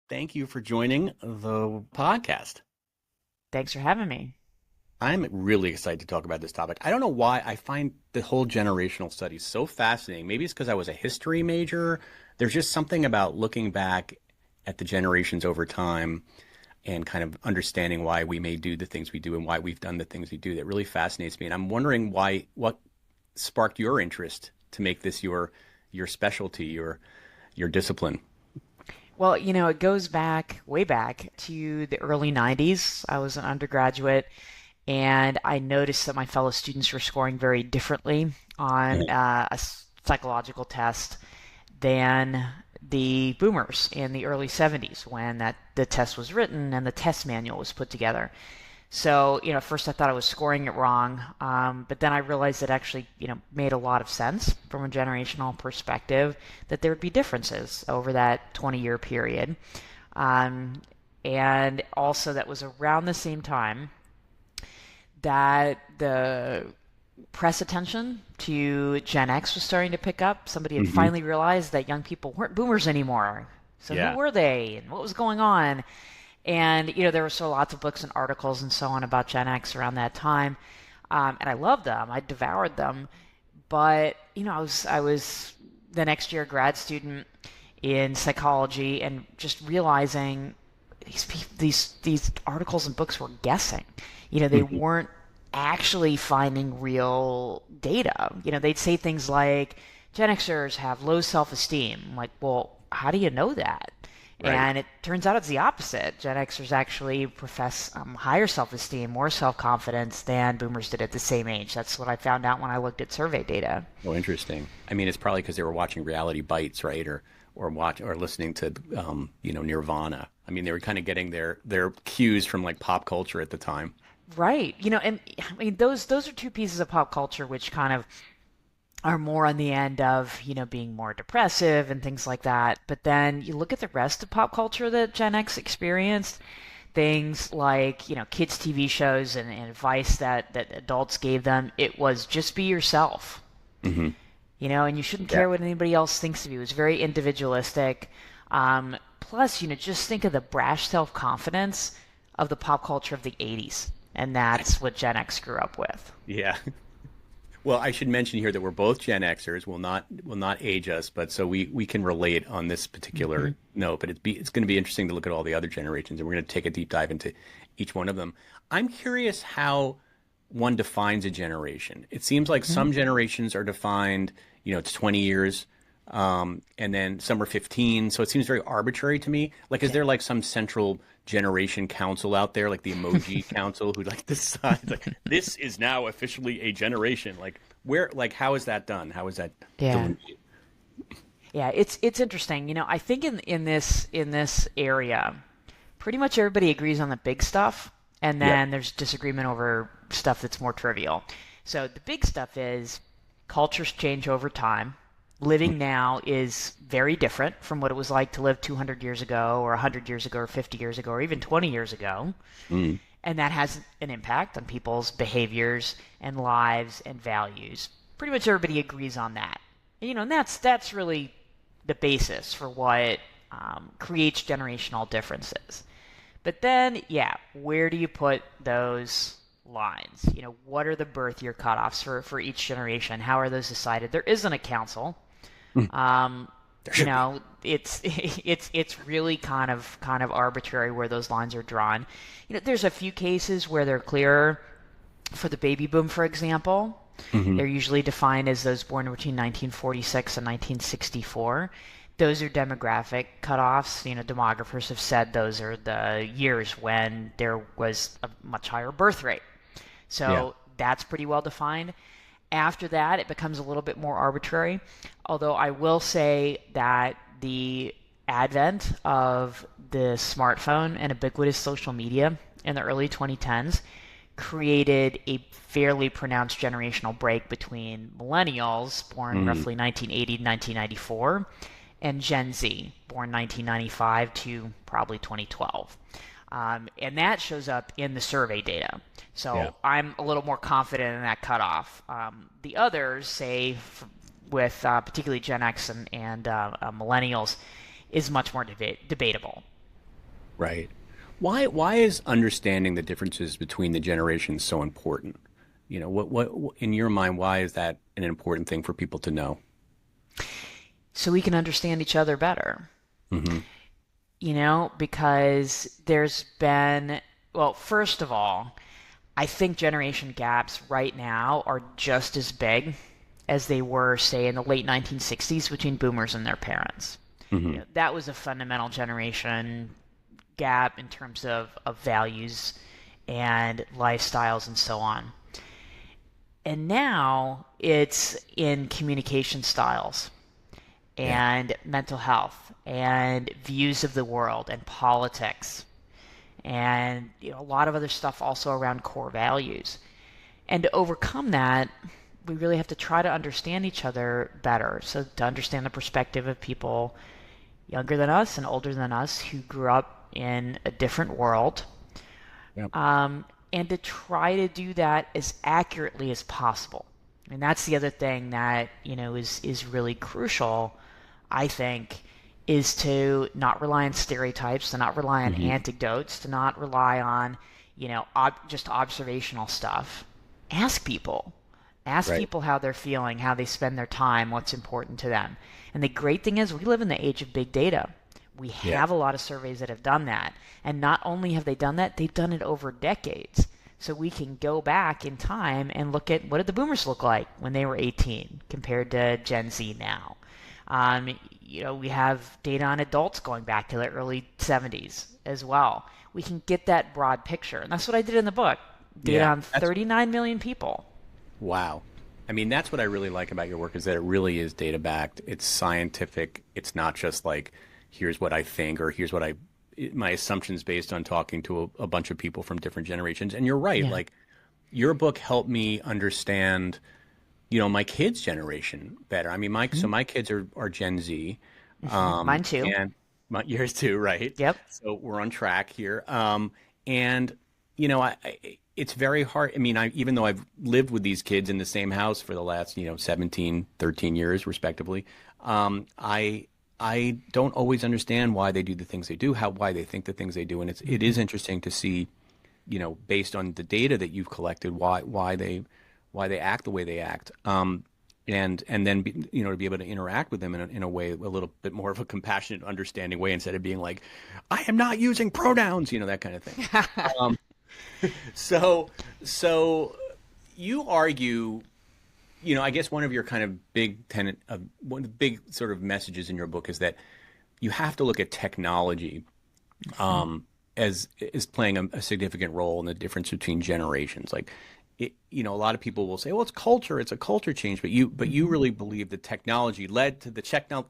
Thank you for joining the podcast. Thanks for having me. I'm really excited to talk about this topic. I don't know why I find the whole generational study so fascinating. Maybe it's because I was a history major. There's just something about looking back at the generations over time and kind of understanding why we may do the things we do and why we've done the things we do that really fascinates me. And I'm wondering what sparked your interest to make this your specialty, your discipline. Well, it goes back, way back to the early 90s. I was an undergraduate, and I noticed that my fellow students were scoring very differently on psychological test than the boomers in the early 70s when the test was written and the test manual was put together. So, at first I thought I was scoring it wrong, but then I realized it actually, made a lot of sense from a generational perspective that there would be differences over that 20-year period. Um, and also that was around the same time that the press attention to Gen X was starting to pick up. Somebody had Hmm. finally realized that young people weren't boomers anymore. So who Yeah. were they and what was going on? And there were so lots of books and articles and so on about Gen X around that time, and I loved them. I devoured them. But I was the next year a grad student in psychology, and just realizing these articles and books were guessing. They Hmm. weren't actually finding real data. They'd say things like Gen Xers have low self-esteem. I'm like, well, how do you know that? Right. And it turns out it's the opposite. Gen Xers actually profess higher self-esteem, more self-confidence than boomers did at the same age. That's what I found out when I looked at survey data. Oh, interesting. I mean, it's probably because they were watching Reality Bites, right? Or listening to Nirvana. I mean, they were kind of getting their cues from like pop culture at the time. Right. And I mean those are two pieces of pop culture which kind of are more on the end of, being more depressive and things like that. But then you look at the rest of pop culture that Gen X experienced, things like, kids' TV shows and advice that adults gave them. It was just be yourself, Hmm. and you shouldn't Yeah. care what anybody else thinks of you. It was very individualistic. Plus, just think of the brash self-confidence of the pop culture of the 80s. And that's what Gen X grew up with. Yeah. Well, I should mention here that we're both Gen Xers. Will not age us, but so we can relate on this Hmm. particular note. But it's going to be interesting to look at all the other generations, and we're going to take a deep dive into each one of them. I'm curious how one defines a generation. It seems like Hmm. some generations are defined, it's 20 years, and then some are 15. So it seems very arbitrary to me. Like, is Yeah. there like some central generation council out there, like the emoji council, who like decides like this is now officially a generation? Like, how is that done? How is that Yeah. delineated? Yeah, it's interesting. I think in this area, pretty much everybody agrees on the big stuff, and Yep. then there's disagreement over stuff that's more trivial. So the big stuff is cultures change over time. Living now is very different from what it was like to live 200 years ago, or 100 years ago, or 50 years ago, or even 20 years ago. Mm. And that has an impact on people's behaviors and lives and values. Pretty much everybody agrees on that. And that's really the basis for what creates generational differences. But then, yeah, where do you put those lines? What are the birth year cutoffs for each generation? How are those decided? There isn't a council. Mm. Um, There should be. it's really kind of arbitrary where those lines are drawn. There's a few cases where they're clearer. For the baby boom, for example, Hmm. they're usually defined as those born between 1946 and 1964. Those are demographic cutoffs. Demographers have said those are the years when there was a much higher birth rate. Yeah. So that's pretty well defined. After that, it becomes a little bit more arbitrary. Although I will say that the advent of the smartphone and ubiquitous social media in the early 2010s created a fairly pronounced generational break between millennials, born Mm. roughly 1980 to 1994, and Gen Z, born 1995 to probably 2012. And that shows up in the survey data. Yeah. So I'm a little more confident in that cutoff. The others, say, with particularly Gen X and millennials, is much more debatable. Right. Why is understanding the differences between the generations so important? What in your mind, why is that an important thing for people to know? So we can understand each other better. Hmm. Because there's been, well, first of all, I think generation gaps right now are just as big as they were, say, in the late 1960s between boomers and their parents. Hmm. That was a fundamental generation gap in terms of values and lifestyles and so on. And now it's in communication styles Yeah. and mental health and views of the world and politics and a lot of other stuff also around core values. And to overcome that, we really have to try to understand each other better. So to understand the perspective of people younger than us and older than us who grew up in a different world, Yeah. and to try to do that as accurately as possible. And that's the other thing that is really crucial, I think, is to not rely on stereotypes, to not rely on Hmm. anecdotes, to not rely on just observational stuff. Ask people. Ask Right. people how they're feeling, how they spend their time, what's important to them. And the great thing is, we live in the age of big data. We Yeah. have a lot of surveys that have done that. And not only have they done that, they've done it over decades. So we can go back in time and look at what did the boomers look like when they were 18 compared to Gen Z now. We have data on adults going back to the early 70s as well. We can get that broad picture. And that's what I did in the book. Data Yeah. on 39 million people. Wow. I mean, that's what I really like about your work is that it really is data backed. It's scientific. It's not just like, here's what I think or here's what my assumptions based on talking to a bunch of people from different generations. And you're right. Yeah. Like your book helped me understand, my kids' generation better. I mean, Hmm. my kids are Gen Z, Mine too. and yours too, right? Yep. So we're on track here. And it's very hard. I mean, even though I've lived with these kids in the same house for the last, 17, 13 years, respectively, I don't always understand why they do the things they do, why they think the things they do, and it is interesting to see, based on the data that you've collected, why they act the way they act, and then to be able to interact with them in a way a little bit more of a compassionate, understanding way instead of being like, I am not using pronouns, that kind of thing. Um, so so you argue, I guess one of your kind of big tenet of one of the big sort of messages in your book is that you have to look at technology as playing a significant role in the difference between generations. Like, a lot of people will say, "Well, it's culture; it's a culture change." But you really believe that technology led to the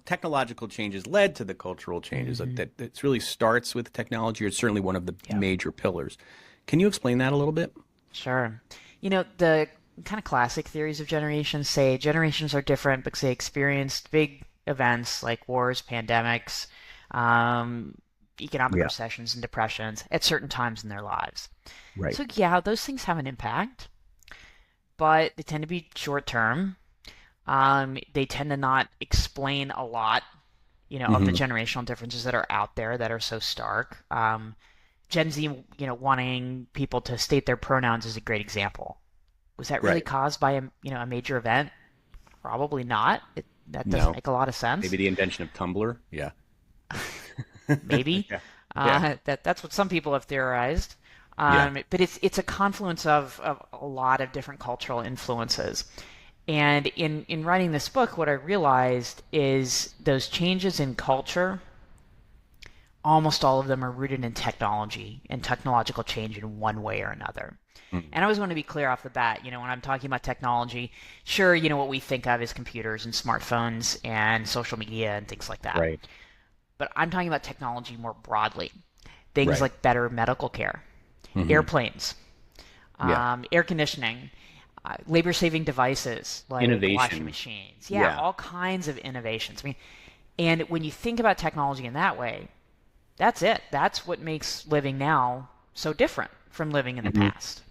technological changes led to the cultural changes. Hmm. That it really starts with technology, or it's certainly one of the Yeah. major pillars. Can you explain that a little bit? Sure. The kind of classic theories of generations say generations are different because they experienced big events like wars, pandemics, um, economic Yeah. recessions, and depressions at certain times in their lives. Right. So, yeah, those things have an impact, but they tend to be short term. They tend to not explain a lot, of the Hmm. generational differences that are out there that are so stark. Gen Z, wanting people to state their pronouns is a great example. Was that really Right. caused by a major event? Probably not. That doesn't No. make a lot of sense. Maybe the invention of Tumblr. Yeah. Maybe. Yeah. Yeah. That's what some people have theorized. Yeah. But it's a confluence of a lot of different cultural influences. And in writing this book, what I realized is those changes in culture, almost all of them are rooted in technology and technological change in one way or another. Mm. And I always want to be clear off the bat, when I'm talking about technology, sure, what we think of is computers and smartphones and social media and things like that. Right. But I'm talking about technology more broadly. Things Right. like better medical care, Hmm. airplanes, Yeah. air conditioning, labor-saving devices like washing Innovation. machines. Yeah, Yeah. all kinds of innovations. I mean, and when you think about technology in that way, that's it. That's what makes living now so different from living in the Hmm. past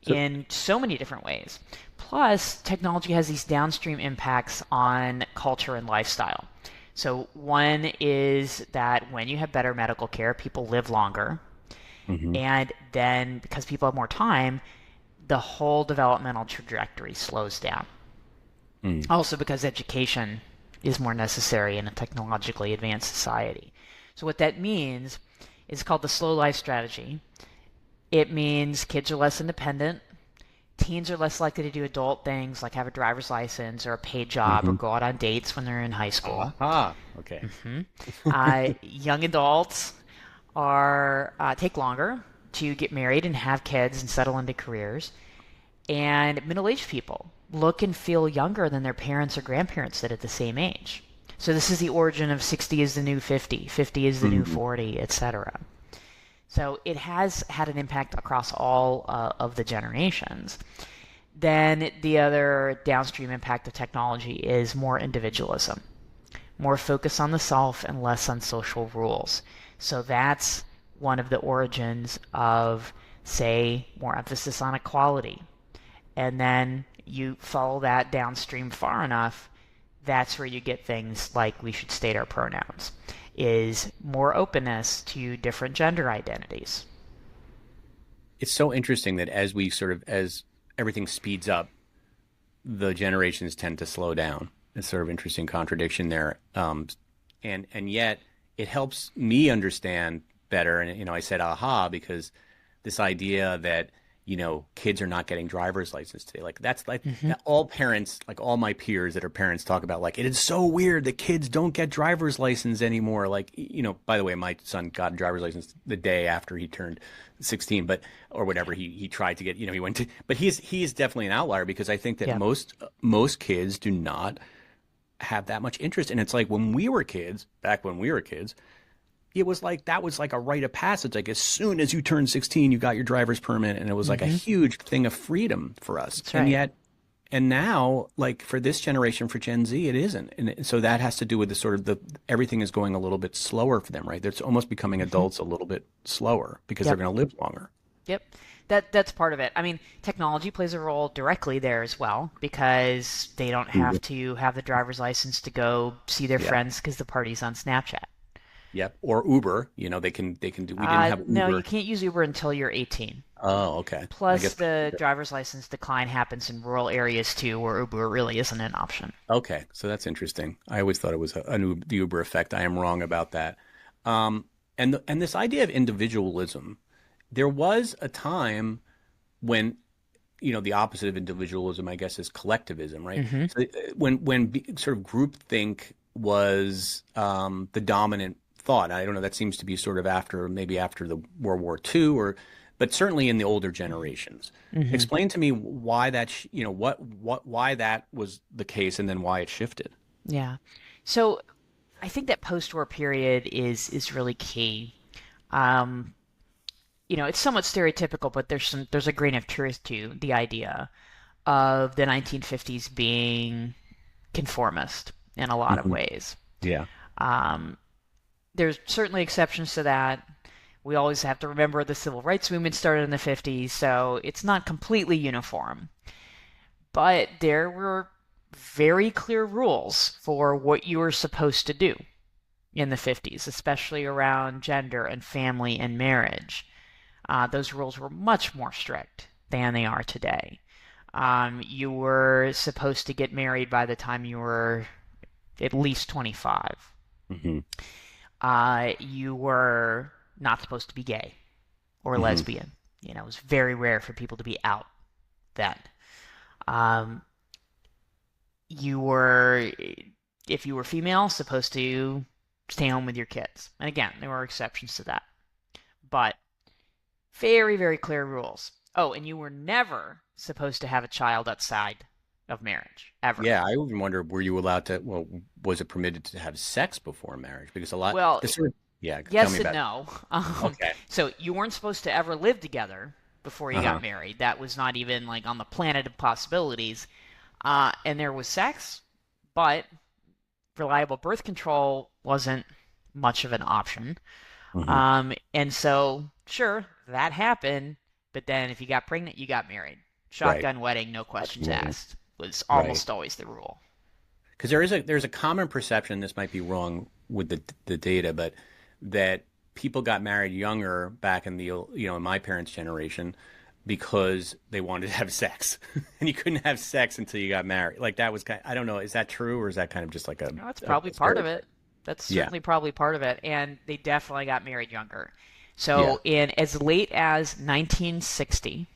So, in so many different ways. Plus, technology has these downstream impacts on culture and lifestyle. So one is that when you have better medical care, people live longer. Hmm. And then because people have more time, the whole developmental trajectory slows down. Mm. Also because education is more necessary in a technologically advanced society. So what that means is called the slow life strategy. It means kids are less independent. Teens are less likely to do adult things like have a driver's license or a paid job or Hmm. go out on dates when they're in high school. Aha. Okay. Young adults are take longer to get married and have kids and settle into careers. And middle-aged people look and feel younger than their parents or grandparents did at the same age. So this is the origin of 60 is the new 50, 50 is the new Hmm. 40, etc. So it has had an impact across all of the generations. Then the other downstream impact of technology is more individualism, more focus on the self and less on social rules. So that's one of the origins of, say, more emphasis on equality. And then you follow that downstream far enough, that's where you get things like we should state our pronouns, is more openness to different gender identities. It's so interesting that as everything speeds up, the generations tend to slow down. It's sort of interesting contradiction there. And yet it helps me understand better. And I said aha because this idea that kids are not getting driver's license today, like that's like Mm-hmm. all parents, like all my peers that are parents, talk about like it is so weird that kids don't get driver's license anymore. Like by the way, my son got a driver's license the day after he turned 16, but or whatever he tried to get. He went to, but he's definitely an outlier because I think that Yeah. most kids do not have that much interest. And it's like when we were kids, back when we were kids, it was like that was like a rite of passage. Like as soon as you turned 16, you got your driver's permit, and it was like a Mm-hmm. huge thing of freedom for us. That's And right. yet, and now, like for this generation, for Gen Z, it isn't. And so that has to do with the sort of the everything is going a little bit slower for them, right? It's almost becoming Mm-hmm. adults a little bit slower because they're Yep. going to live longer. Yep. That's part of it. I mean, technology plays a role directly there as well because they don't have Uber. to have the driver's license to go see their Yep. friends because the party's on Snapchat. Yep. Or Uber. They can do. We didn't have No, you Uber. can't use Uber until you're 18. Oh, okay. I Plus, guess. the driver's license decline happens in rural areas too, where Uber really isn't an option. Okay, so that's interesting. I always thought it was the Uber effect. I am wrong about that. And this idea of individualism, there was a time when the opposite of individualism, I guess, is collectivism, right? Hmm. So sort of groupthink was the dominant thought. I don't know. That seems to be sort of maybe after the World War II, but certainly in the older generations. Hmm. Explain to me why that why that was the case, and then why it shifted. Yeah. So I think that post-war period is really key. Um, it's somewhat stereotypical, but there's a grain of truth to the idea of the 1950s being conformist in a lot of Hmm. ways. Yeah. Um, there's certainly exceptions to that. We always have to remember the civil rights movement started in the 50s, so it's not completely uniform. But there were very clear rules for what you were supposed to do in the 50s, especially around gender and family and marriage. Those rules were much more strict than they are today. You were supposed to get married by the time you were at least 25. Hmm. You were not supposed to be gay or Hmm. lesbian. It was very rare for people to be out then. Um, you were, if you were female, supposed to stay home with your kids. And again, there were exceptions to that. But very, very clear rules. Oh, and you were never supposed to have a child outside of marriage, ever. Yeah, I even wonder, were you allowed to? Well, was it permitted to have sex before marriage? Because a lot, Well, this sort of, yeah. Tell me yes and about it. no. Okay. So you weren't supposed to ever live together before you Uh-huh. got married. That was not even like on the planet of possibilities. And there was sex, but reliable birth control wasn't much of an option. Hmm. And so, sure, that happened, but then if you got pregnant, you got married. Right. Shotgun wedding, no questions Wedding. asked, was Right. almost always the rule. because there's a common perception. This might be wrong with the data, but that people got married younger back in the in my parents' generation because they wanted to have sex, and you couldn't have sex until you got married. Like that was I don't know, is that true or is that kind of just like No, that's a probably part of stereotype? it. That's Yeah, certainly probably part of it. And they definitely got married younger. yeah. So in as late as 1960,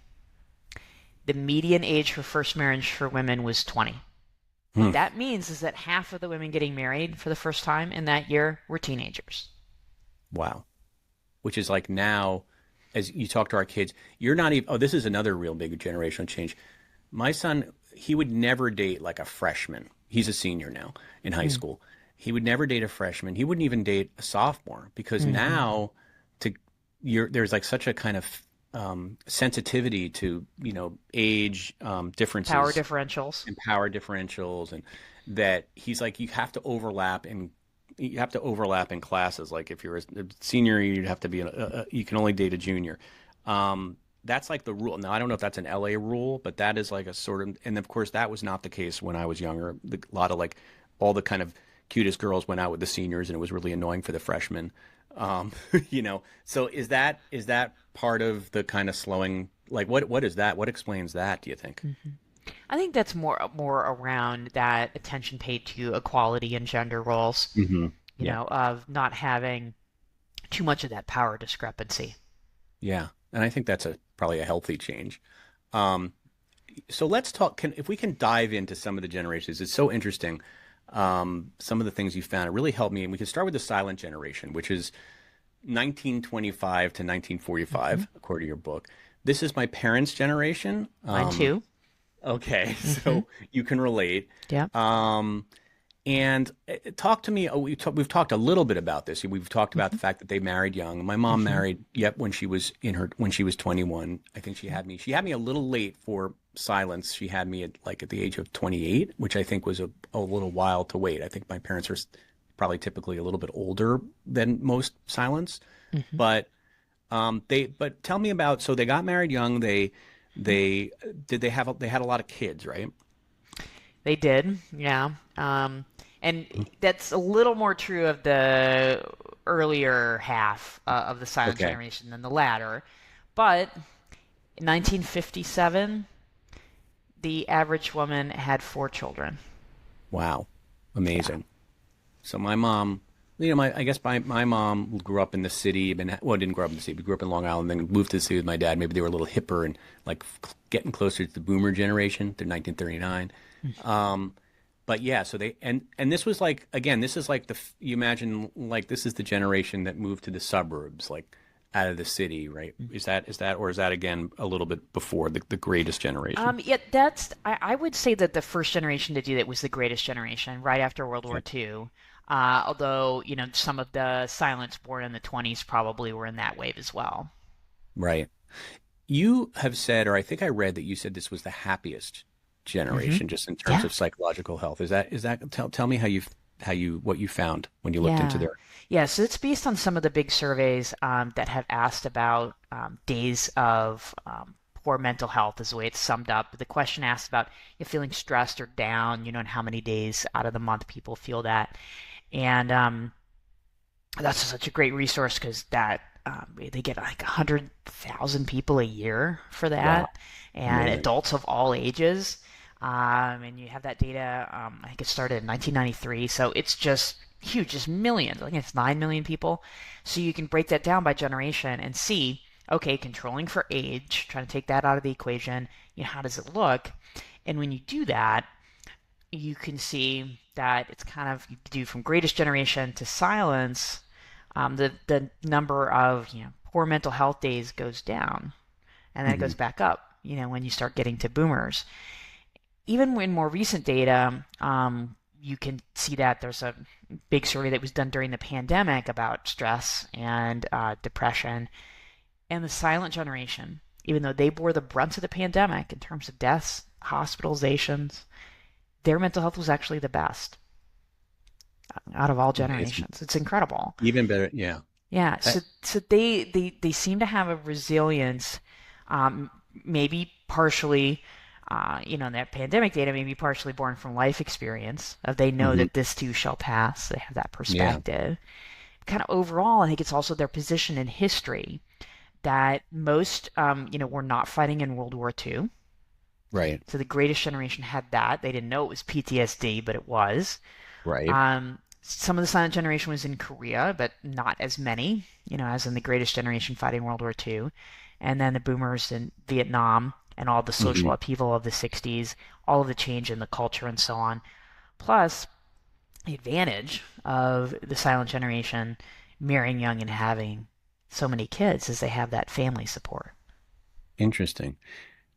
the median age for first marriage for women was 20. What Hmm. that means is that half of the women getting married for the first time in that year were teenagers. Wow. Which is like now, as you talk to our kids, you're not even. Oh, this is another real big generational change. My son, he would never date like a freshman. He's a senior now in high Mm. school. He would never date a freshman. He wouldn't even date a sophomore because Hmm. now to there's like such a kind of sensitivity to age Power differences differentials. and power differentials, and that he's like you have to overlap in classes. Like if you're a senior, you'd have to be you can only date a junior. That's like the rule. Now I don't know if that's an LA rule, but that is like a sort of, and of course that was not the case when I was younger. A lot of like all the kind of cutest girls went out with the seniors, and it was really annoying for the freshmen. So is that part of the kind of slowing? Like what is that? What explains that? Do you think? Hmm. I think that's more around that attention paid to equality and gender roles, Hmm. Yeah. of not having too much of that power discrepancy. Yeah, and I think that's a probably a healthy change. Um, so let's talk. If we can dive into some of the generations, it's so interesting. Some of the things you found it really helped me, and we can start with the silent generation, which is 1925 to Hmm. 1945, according to your book. This is my parents' generation. Mine too. Okay, Hmm. so you can relate. Yeah. Um, and talk to me. We've talked a little bit about this. We've talked about Hmm. the fact that they married young. My mom Hmm. married, yep, when she was 21. I think she had me a little late for silence. She had me at the age of 28, which I think was a little while to wait. I think my parents are probably typically a little bit older than most silents, Hmm. but but tell me about, so they got married young. They they had a lot of kids, right? They did, yeah. And that's a little more true of the earlier half of the silent Okay. generation than the latter. But in 1957, the average woman had 4 children. Wow. Yeah. Amazing. So my mom, I guess my mom grew up in the city, didn't grow up in the city, but grew up in Long Island, then moved to the city with my dad. Maybe they were a little hipper and like getting closer to the boomer generation. They're 1939. Um, but yeah, so and this was like, again, this is like you imagine like this is the generation that moved to the suburbs, like out of the city, right? Or is that again a little bit before the greatest generation? Yeah, I would say that the first generation to do that was the greatest generation, right after World War Okay. II. Although, some of the silents born in the 20s probably were in that wave as well. Right. You have said, or I think I read that you said this was the happiest Hmm. generation, just in terms Yeah. of psychological health. Is that tell me how you what you found when you looked into Yeah. their. Yeah, so it's based on some of the big surveys that have asked about days of poor mental health, is the way it's summed up. The question asks about you feeling stressed or down, and how many days out of the month people feel that. And that's such a great resource because they get like 100,000 people a year for Wow, that, and amazing. adults of all ages. And you have that data. I think it started in 1993, so it's just huge, just millions. I think it's 9 million people. So you can break that down by generation and see, okay, controlling for age, trying to take that out of the equation. How does it look? And when you do that, you can see that it's kind of you do from greatest generation to silence. The number of poor mental health days goes down, and then it Hmm. goes back up. When you start getting to boomers, even in more recent data, you can see that there's a big survey that was done during the pandemic about stress and depression, and the silent generation, even though they bore the brunt of the pandemic in terms of deaths, hospitalizations, their mental health was actually the best out of all Amazing. generations. It's incredible. Even better. Yeah. Yeah, Uh, so they seem to have a resilience, maybe partially. And that pandemic data may be partially born from life experience of they know Hmm. that this too shall pass. They have that Yeah. perspective. Kind of overall, I think it's also their position in history that most, were not fighting in World War II. Right. So the greatest generation had that. They didn't know it was PTSD, but it was. Right. Some of the silent generation was in Korea, but not as many, as in the greatest generation fighting World War II. And then the boomers in Vietnam and all the social Hmm. upheaval of the 60s, all of the change in the culture and so on. Plus, the advantage of the silent generation marrying young and having so many kids is they have that family support. Interesting.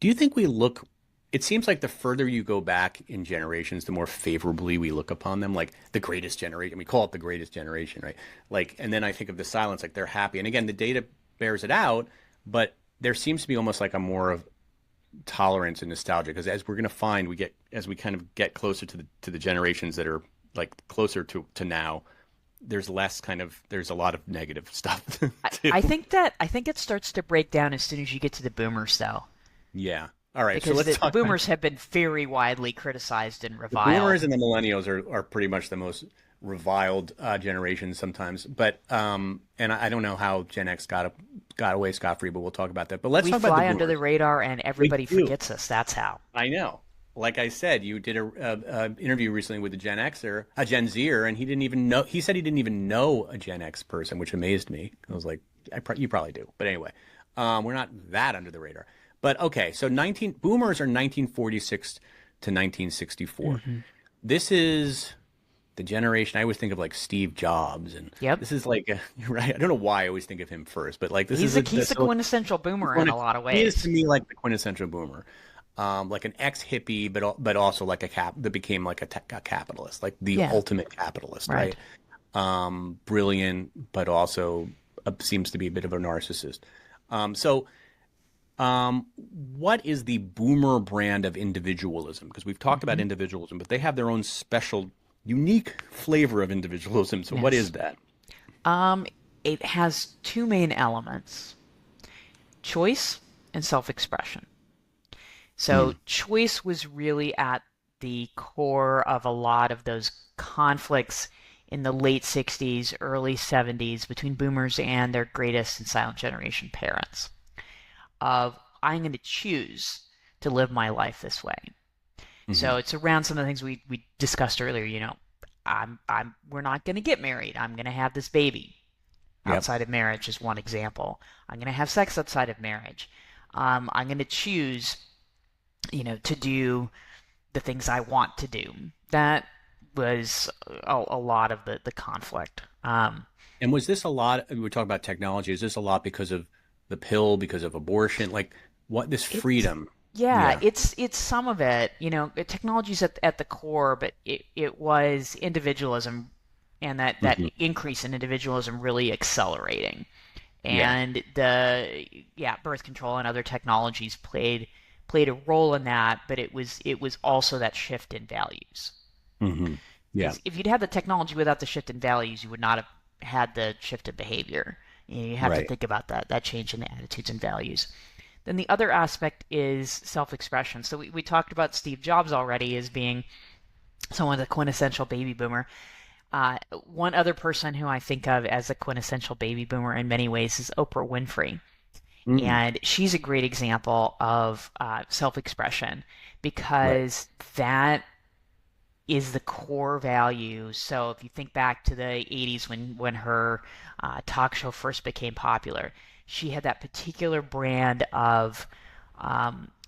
Do you think we look, it seems like the further you go back in generations, the more favorably we look upon them, like the greatest generation. We call it the greatest generation, right? Like, and then I think of the silence, like they're happy. And again, the data bears it out, but there seems to be almost like a more of tolerance and nostalgia because as we're going to find, as we kind of get closer to the generations that are like closer to now, there's a lot of negative stuff I, too. I think it starts to break down as soon as you get to the boomers, though, Yeah. All right. So because let's the talk about boomers have been very widely criticized and the boomers reviled. and the millennials are pretty much the most reviled generations sometimes. But and I don't know how Gen X got away scot free, but we'll talk about that. But let's We talk about the fly under the boomers. radar and We everybody do. forgets us. That's how. I know. Like I said, you did a interview recently with a Gen Xer, a Gen Zer, and he didn't even know. He said he didn't even know a Gen X person, which amazed me. I was like, you probably do. But anyway, we're not that under the radar. But okay, so 19 boomers are 1946 to 1964. Hmm. This is the generation I always think of like Steve Jobs, and Yep. this is like right. I don't know why I always think of him first, but like this is He's a so quintessential he's boomer one in of, a lot of he is to ways. me like the quintessential boomer, like an ex-hippie, but also like a cap that became like a capitalist, like the Yeah. ultimate capitalist, Right. right? Brilliant, but also seems to be a bit of a narcissist. So what is the boomer brand of individualism? Because we've talked about Hmm. individualism, but they have their own special, unique flavor of individualism. So what Yes. is that? Um, it has two main elements: choice and self-expression. So Mm, choice was really at the core of a lot of those conflicts in the late 60s, early 70s between boomers and their greatest and silent generation parents of I'm going to choose to live my life this way. So hmm. it's around some of the things we discussed earlier, we're not going to get married. I'm going to have this baby Yep. outside of marriage is one example. I'm going to have sex outside of marriage. I'm going to choose, to do the things I want to do. That was a lot of the conflict. And was this a lot? We were talking about technology. Is this a lot because of the pill, because of abortion? Like what this It, freedom? yeah, Yeah. it's some of it. Technology's at the core, but it was individualism and that Hmm. increase in individualism really accelerating. Yeah. And birth control and other technologies played a role in that, but it was also that shift in values. Hmm. Yeah. Because if you'd had the technology without the shift in values, you would not have had the shift in behavior. You have to Right. think about that change in the attitudes and values. Then the other aspect is self-expression. So we talked about Steve Jobs already as being someone of the quintessential baby boomer. One other person who I think of as a quintessential baby boomer in many ways is Oprah Winfrey. Mm. And she's a great example of self-expression Right. because that is the core value. So if you think back to the 80s when her talk show first became popular, she had that particular brand of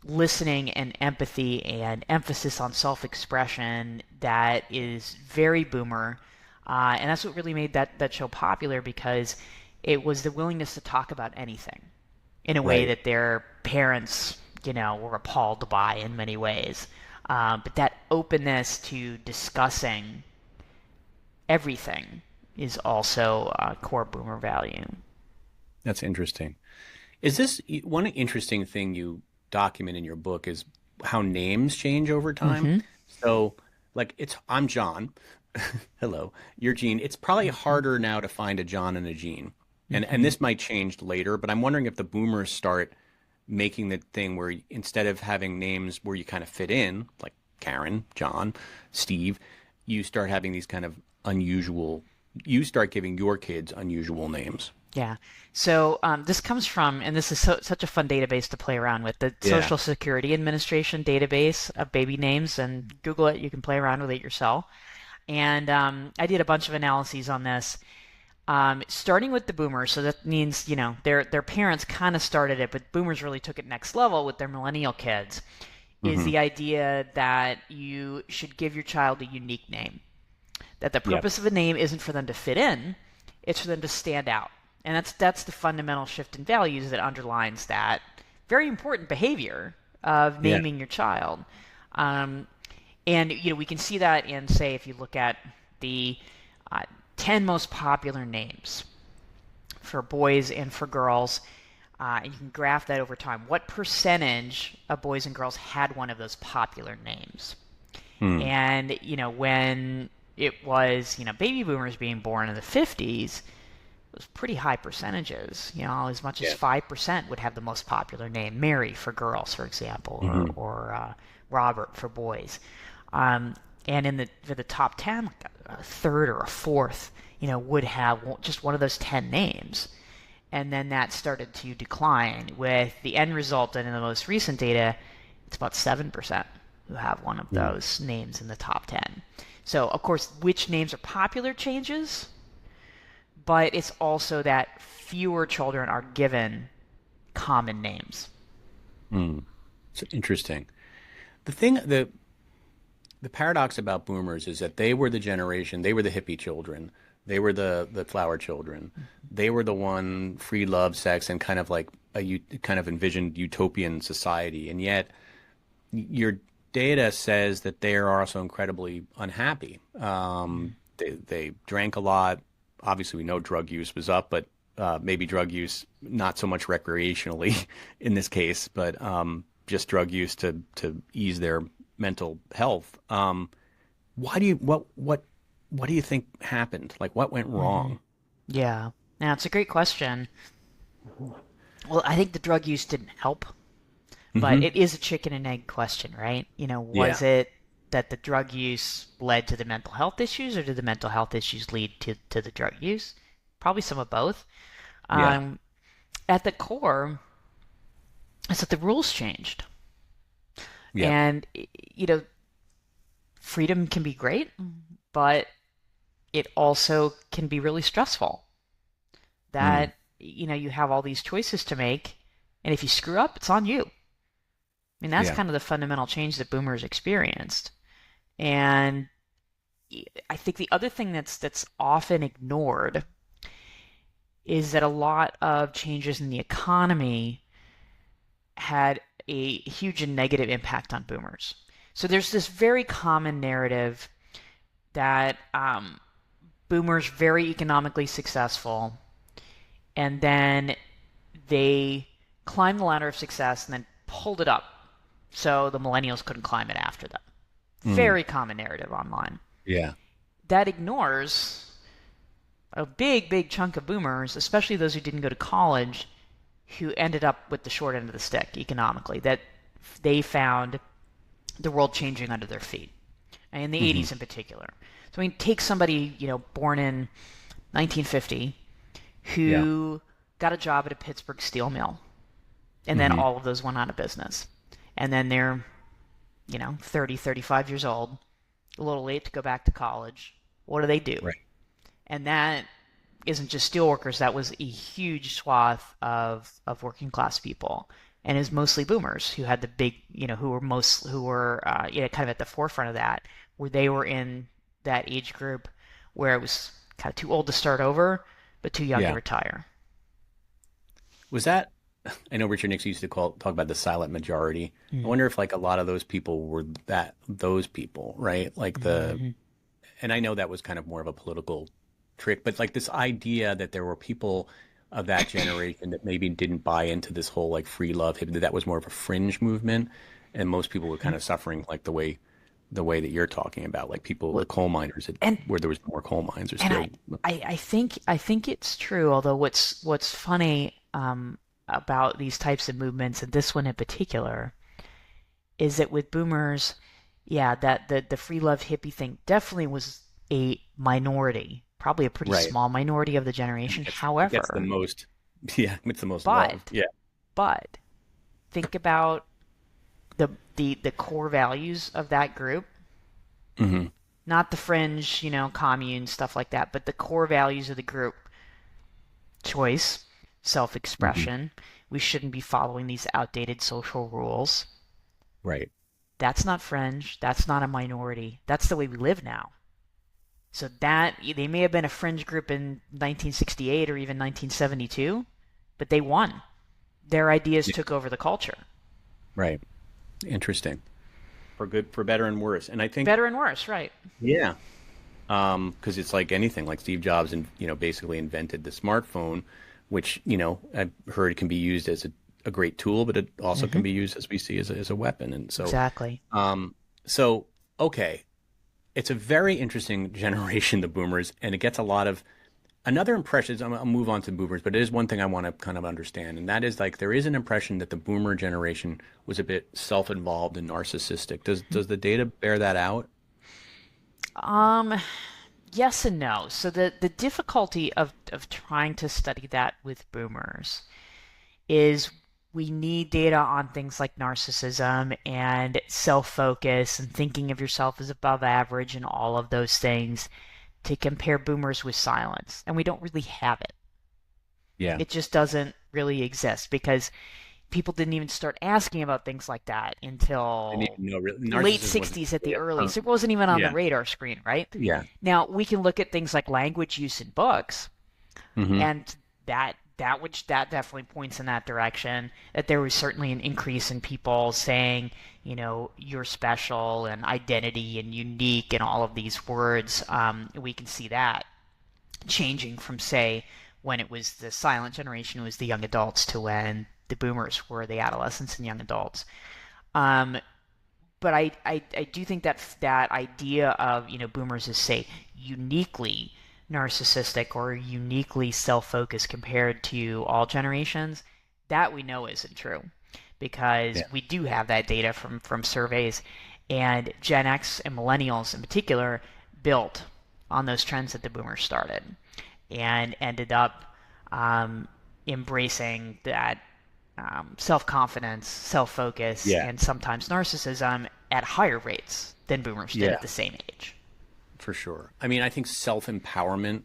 listening and empathy and emphasis on self-expression that is very boomer. And that's what really made that show popular because it was the willingness to talk about anything in a way Right. that their parents, were appalled by in many ways. But that openness to discussing everything is also a core boomer value. That's interesting. Is this one interesting thing you document in your book is how names change over time? Hmm. So, like, I'm John. Hello, you're Gene. It's probably Hmm. harder now to find a John and a Gene, and Hmm. this might change later. But I'm wondering if the boomers start. making the thing where instead of having names where you kind of fit in, like Karen, John, Steve, you start having these kind of unusual, you start giving your kids unusual names. Yeah. So this comes from, and this is such a fun database to play around with, the Yeah. Social Security Administration database of baby names. And Google it, you can play around with it yourself. And I did a bunch of analyses on this, starting with the boomers. So that means, their parents kind of started it, but boomers really took it next level with their millennial kids. Is Hmm. the idea that you should give your child a unique name. That the Yep. purpose of a name isn't for them to fit in, it's for them to stand out. And that's the fundamental shift in values that underlines that very important behavior of Yeah. naming your child. Um, and we can see that in, say, if you look at the uh, 10 most popular names for boys and for girls, and you can graph that over time. What percentage of boys and girls had one of those popular names? Hmm. And when it was baby boomers being born in the 50s, it was pretty high percentages. As much as Yeah. 5% would have the most popular name, Mary for girls, for example, Hmm. or Robert for boys. Um, and for the top 10, like a third or a fourth, would have just one of those 10 names. And then that started to decline with the end result. And in the most recent data, it's about 7% who have one of Hmm. those names in the top 10. So, of course, which names are popular changes, but it's also that fewer children are given common names. Hmm. It's interesting. The thing, the paradox about boomers is that they were the generation, they were the hippie children, they were the flower children, they were the one free love, sex, and kind of like kind of envisioned utopian society, and yet your data says that they are also incredibly unhappy. They drank a lot. Obviously, we know drug use was up, but maybe drug use not so much recreationally in this case, but just drug use to ease their mental health. Why do you what do you think happened? Like what went Hmm. wrong? Yeah. Now, it's a great question. Well, I think the drug use didn't help, but Hmm. it is a chicken and egg question, right? Yeah. Was it that the drug use led to the mental health issues, or did the mental health issues lead to the drug use? Probably some of both. Yeah. Um, at the core, is that the rules changed. Yeah. And, freedom can be great, but it also can be really stressful. Mm. That, you have all these choices to make, and if you screw up, it's on you. I mean, that's Yeah. kind of the fundamental change that boomers experienced. And I think the other thing that's often ignored is that a lot of changes in the economy had a huge and negative impact on boomers. So there's this very common narrative that boomers very economically successful, and then they climbed the ladder of success and then pulled it up so the millennials couldn't climb it after them. Mm. Very common narrative online. Yeah. That ignores a big, big chunk of boomers, especially those who didn't go to college, who ended up with the short end of the stick economically, that they found the world changing under their feet, and in the Hmm. 80s in particular. So, I mean, take somebody, born in 1950 Yeah. who got a job at a Pittsburgh steel mill, and then Hmm. all of those went out of business. And then they're, 30, 35 years old, a little late to go back to college. What do? Right. And that isn't just steelworkers, that was a huge swath of working class people. And is mostly boomers who had the big, who were, kind of at the forefront of that, where they were in that age group where it was kind of too old to start over, but too young to Yeah. retire. Was that I know Richard Nixon used to talk about the silent majority. I wonder if like a lot of those people were those people, right? Like Mm-hmm. and I know that was kind of more of a political trick, but like this idea that there were people of that generation that maybe didn't buy into this whole like free love, that was more of a fringe movement, and most people were kind of suffering like the way that you're talking about, like people, Well, the coal miners, and where there was more coal mines or and steel. I think it's true. Although what's funny, about these types of movements, and this one in particular, is that with boomers, yeah, that the free love hippie thing definitely was a minority, probably a pretty Right. small minority of the And generation. it gets the However, most, yeah, it's the most love. but Yeah. but think about the core values of that group, Hmm. not the fringe, commune stuff like that, but the core values of the group: choice, Hmm. self-expression. We shouldn't be following these outdated social rules. Right. That's not fringe. That's not a minority. That's the way we live now. So that they may have been a fringe group in 1968 or even 1972, but they won. Their ideas Yeah. took over the culture. Right. Interesting. For good, for better and worse. And I think, Better and worse, right? yeah, because it's like anything, like Steve Jobs, and basically invented the smartphone, which I've heard can be used as a great tool, but it also can Hmm. be used, as we see, as a weapon. And so, Exactly. um, so okay, it's a very interesting generation, the boomers, and it gets a lot of another impression. I'll move on to boomers, but it is one thing I want to kind of understand, and that is like there is an impression that the boomer generation was a bit self-involved and narcissistic. Does the data bear that out? Um, yes and no. So the difficulty of trying to study that with boomers is we need data on things like narcissism and self-focus and thinking of yourself as above average and all of those things to compare boomers with silence. And we don't really have it. Yeah. It just doesn't really exist because people didn't even start asking about things like that Didn't until even know really. late Narcissism wasn't 60s at the really a earliest. term. It wasn't even on the Yeah. radar screen, right? Yeah. Now, we can look at things like language use in books, Hmm. and that definitely points in that direction, that there was certainly an increase in people saying, you're special and identity and unique and all of these words. We can see that changing from, say, when it was the silent generation, it was the young adults, to when the boomers were the adolescents and young adults. Um, but I do think that that idea of boomers is, say, uniquely narcissistic or uniquely self-focused compared to all generations, that we know isn't true because Yeah. we do have that data from surveys, and Gen X and millennials in particular built on those trends that the boomers started and ended up um, embracing that self confidence, self focus, Yeah. and sometimes narcissism at higher rates than boomers did Yeah. at the same age. For sure. I mean, I think self-empowerment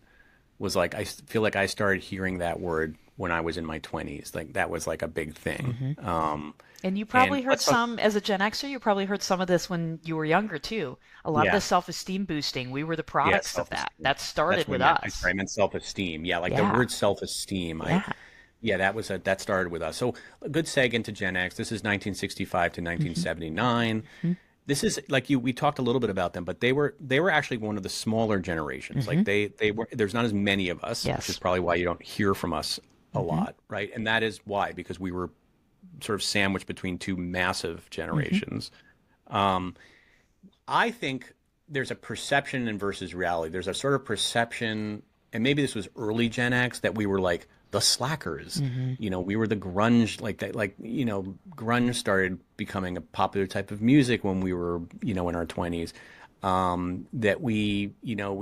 was like, I feel like I started hearing that word when I was in my 20s. Like that was like a big thing. Hmm. And you And probably heard let's talk. some, as a Gen Xer, you probably heard some of this when you were younger too. A lot of the Yeah. self esteem boosting, we were the Yeah. products of that. Self-esteem. That That's started what I with meant. us. I meant self-esteem. Yeah. Like the Yeah, word self-esteem. yeah. Yeah, that started with us. So a good seg into Gen X. This is 1965 to Hmm. 1979. This is like we talked a little bit about them, but they were actually one of the smaller generations. Hmm. Like they were, there's not as many of us, which is Yes. probably why you don't hear from us a Hmm. lot, right? And that is why, because we were sort of sandwiched between two massive Hmm. generations. Um, I think there's a perception and versus reality. There's a sort of perception, and maybe this was early Gen X, that we were like the slackers. Hmm. We were the grunge, like that, like, grunge started becoming a popular type of music when we were, in our 20s. That we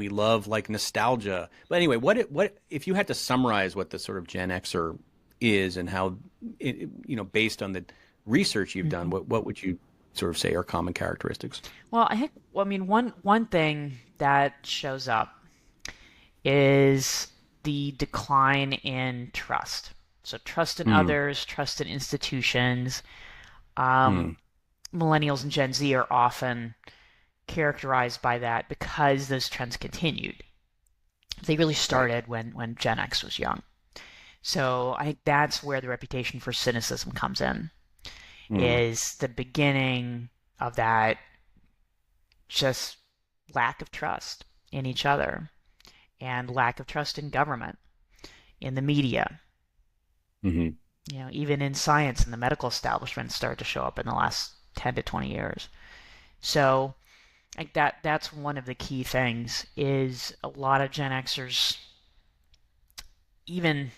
love like nostalgia. But anyway, what if you had to summarize what the sort of Gen Xer is and how based on the research you've done, Hmm. what would you sort of say are common characteristics? Well, I mean, one thing that shows up is the decline in trust. So trust in Mm, others, trust in institutions. Um, mm, Millennials and Gen Z are often characterized by that because those trends continued. They really right. started when Gen X was young. So I think that's where the reputation for cynicism comes in, Mm, is the beginning of that just lack of trust in each other and lack of trust in government, in the media, hmm. even in science and the medical establishment started to show up in the last 10 to 20 years. So like that's one of the key things, is a lot of Gen Xers even,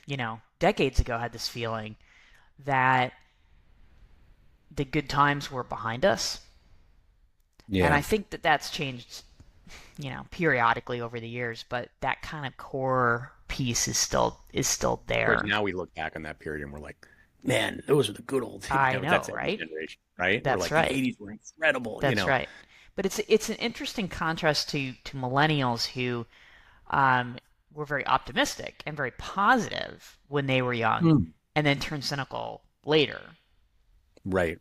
decades ago had this feeling, that the good times were behind us. And Yeah. I think that that's changed, periodically over the years, but that kind of core piece is still Of course, there. now we look back on that period and we're like, man, those are the good old days. I That's know, every right? generation, right? We're That's like, the right. 80s were incredible, That's right. But it's an interesting contrast to millennials who um, were very optimistic and very positive when they were young, Hmm. and then turned cynical later. Right.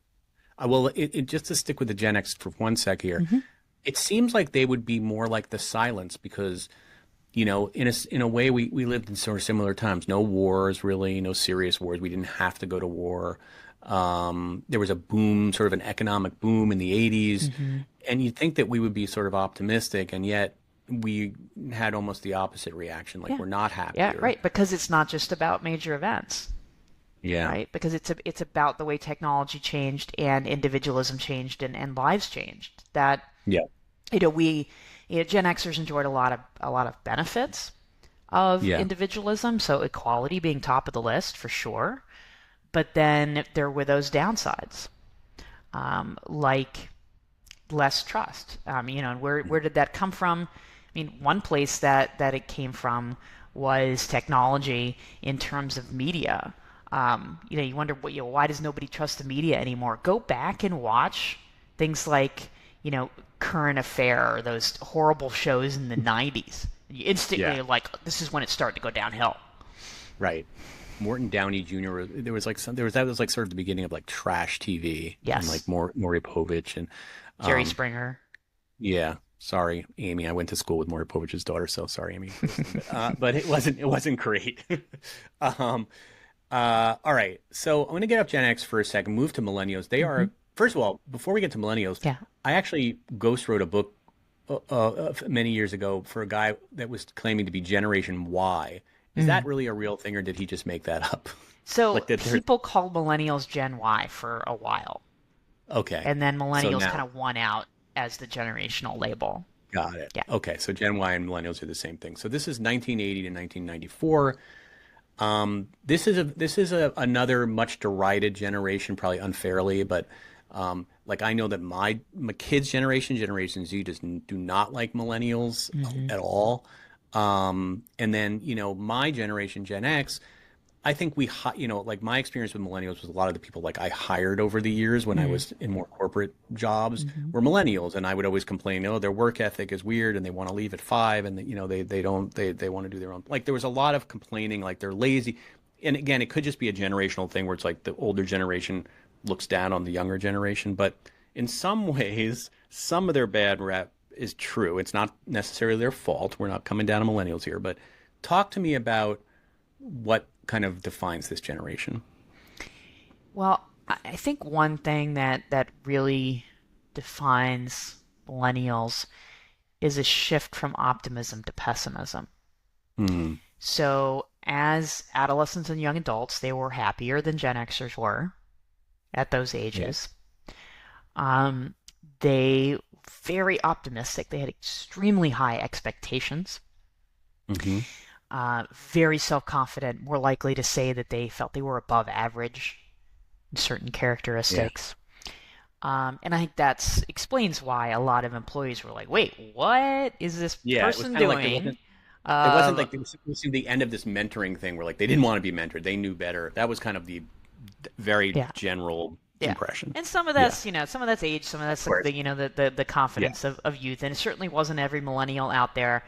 Well, just to stick with the Gen X for one sec here, Hmm. it seems like they would be more like the silence because, in a way, we lived in sort of similar times. No wars, really, no serious wars. We didn't have to go to war. There was a boom, sort of an economic boom in the 80s. Hmm. And you'd think that we would be sort of optimistic, and yet we had almost the opposite reaction. Like, Yeah, we're not yeah, happier. right. Because it's not just about major events, Yeah. right? Because it's about the way technology changed and individualism changed and lives changed. That Yeah. we Gen Xers enjoyed a lot of benefits of Yeah. individualism, so equality being top of the list for sure. But then there were those downsides, like less trust. And where did that come from? I mean, one place that it came from was technology in terms of media. You wonder why does nobody trust the media anymore? Go back and watch things like Current Affair, or those horrible shows in the '90s. You instantly Yeah. are like, this is when it started to go downhill. Right. Morton Downey Jr. There was like that was like sort of the beginning of like trash TV and Yes, like Maury Povich and Jerry um Springer. yeah. Sorry, Amy. I went to school with Maury Povich's daughter, so sorry, Amy, for listening. But it wasn't great. um, all right. So I'm going to get up Gen X for a second. Move to millennials. They Hmm. are first of all. Before we get to millennials, Yeah. I actually ghost wrote a book many years ago for a guy that was claiming to be Generation Y. Is Mm. that really a real thing, or did he just make that up? So Like that they're people called millennials Gen Y for a while, okay. and then So millennials kind now of won out as the generational label. got it. Yeah. Okay, so Gen Y and millennials are the same thing. So this is 1980 to 1994. This is another much derided generation, probably unfairly, but like I know that my kids' generation, Generation Z, do not like millennials Hmm. at all. And then my generation, Gen X, I think like my experience with millennials was a lot of the people like I hired over the years when I Mm. was in more corporate jobs Hmm. were millennials, and I would always complain, oh, their work ethic is weird, and they want to leave at 5, and they don't they want to do their own. Like there was a lot of complaining, like they're lazy, and again, it could just be a generational thing where it's like the older generation looks down on the younger generation, but in some ways, some of their bad rep is true. It's not necessarily their fault. We're not coming down on millennials here, but talk to me about what kind of defines this generation. Well, I think one thing that really defines millennials is a shift from optimism to pessimism. Hmm. So, as adolescents and young adults, they were happier than Gen Xers were at those Yeah. ages. Um, they very optimistic. They had extremely high expectations. Hmm. Very self-confident, more likely to say that they felt they were above average in certain Yeah. characteristics. And I think that explains why a lot of employees were like, "Wait, what is this Yeah. It was person kind of like doing?" it wasn't Um, like it was the end of this mentoring thing where like they didn't want to be mentored. They knew better. That was kind of the very yeah, general yeah. impression. And some of Yeah. that's, some of that's age, some of that's Of like course. the Yeah. confidence of youth. And it certainly wasn't every millennial out there,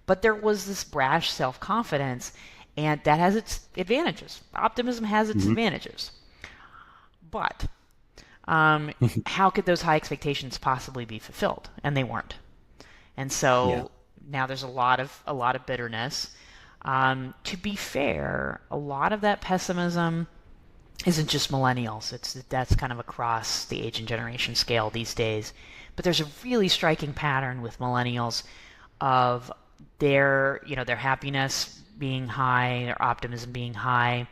but there was this brash self-confidence, and that has its advantages. Optimism has its Hmm. advantages. But how could those high expectations possibly be fulfilled? And they weren't. And Yeah. so now there's a lot of bitterness. To be fair, a lot of that pessimism isn't just millennials. That's kind of across the age and generation scale these days. But there's a really striking pattern with millennials of their happiness being high, their optimism being high.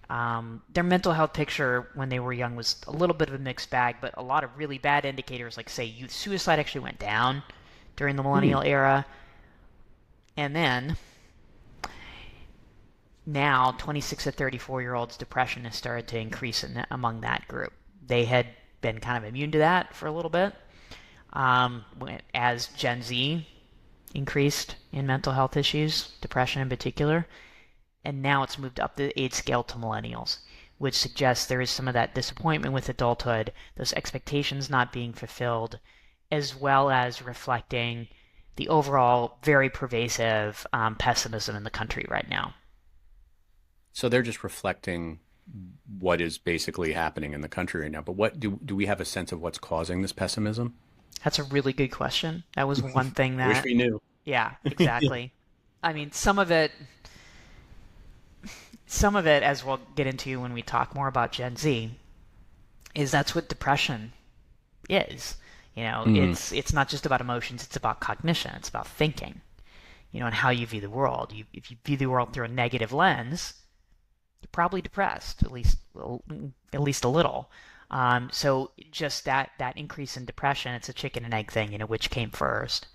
Their mental health picture when they were young was a little bit of a mixed bag, but a lot of really bad indicators, like say youth suicide, actually went down during the Hmm. millennial era. And then now 26 to 34-year-olds depression has started to increase among that group. They had been kind of immune to that for a little bit, as Gen Z increased in mental health issues, depression in particular, and now it's moved up the age scale to millennials, which suggests there is some of that disappointment with adulthood, those expectations not being fulfilled, as well as reflecting the overall very pervasive pessimism in the country right now. So they're just reflecting what is basically happening in the country right now. But what do we have a sense of what's causing this pessimism? That's a really good question. That was one thing I wish that, we knew. yeah, exactly. I mean, some of it, as we'll get into when we talk more about Gen Z, is that's what depression is. Mm, It's not just about emotions, it's about cognition, it's about thinking, and how you view the world. If you view the world through a negative lens, you're probably depressed, at least a little. So just that increase in depression, it's a chicken and egg thing, which came first.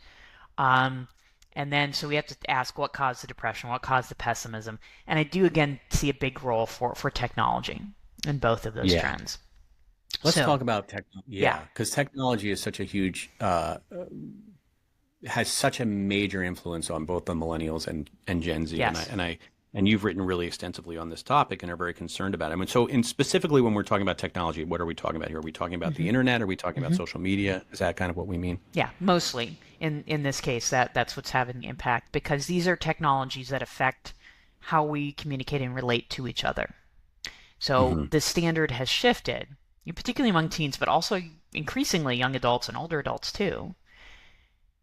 Um, and then so we have to ask what caused the depression, what caused the pessimism, and I do again see a big role for technology in both of those yeah. trends. Let's So talk about tech. yeah, Yeah, because technology is such a huge, has such a major influence on both the millennials and Gen Z. And I yes. and I and you've written really extensively on this topic and are very concerned about it. I mean, so in specifically when we're talking about technology, what are we talking about here? Are we talking about the hmm internet? Are we talking about hmm social media? Is that kind of what we mean? Yeah, mostly in this case that's what's having the impact because these are technologies that affect how we communicate and relate to each other. So Hmm. the standard has shifted, particularly among teens, but also increasingly young adults and older adults too,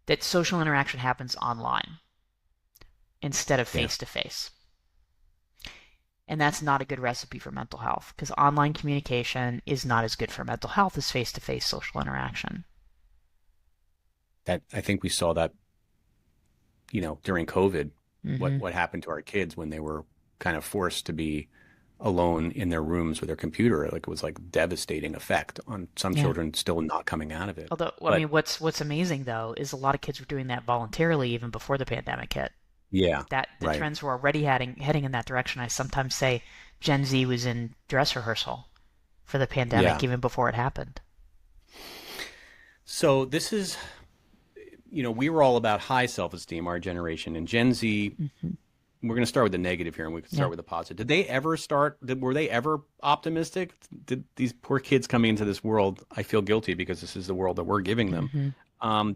that social interaction happens online instead of Yeah, face to face. And that's not a good recipe for mental health because online communication is not as good for mental health as face to face social interaction. that I think we saw that, during COVID, what hmm what happened to our kids when they were kind of forced to be alone in their rooms with their computer. Like it was like devastating effect on some Yeah. children still not coming out of it. Although, I But mean, what's amazing though is a lot of kids were doing that voluntarily even before the pandemic hit. yeah, That the right. trends were already heading in that direction. I sometimes say Gen Z was in dress rehearsal for the Yeah. pandemic even before it happened. So this is, we were all about high self-esteem, our generation, and Gen Z. hmm We're going to start with the negative here, and we can Yeah. start with the positive. Did they ever start? Were they ever optimistic? Did these poor kids coming into this world? I feel guilty because this is the world that we're giving them. hmm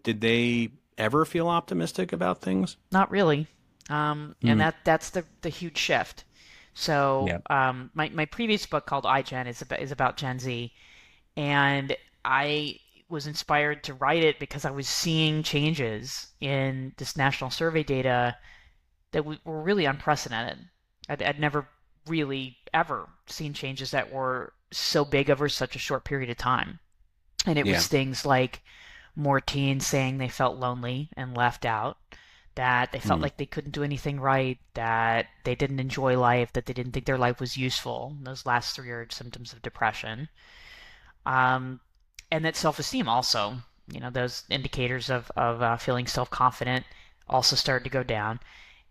Did they ever feel optimistic about things? Not really. And Mm. that's the huge shift. So Yeah. my previous book called iGen is about Gen Z, and I was inspired to write it because I was seeing changes in this national survey data that were really unprecedented. I'd never really ever seen changes that were so big over such a short period of time. And it Yeah. was things like more teens saying they felt lonely and left out, that they felt Mm. like they couldn't do anything right, that they didn't enjoy life, that they didn't think their life was useful. Those last three are symptoms of depression. Um, and that self-esteem also, those indicators of feeling self-confident also started to go down.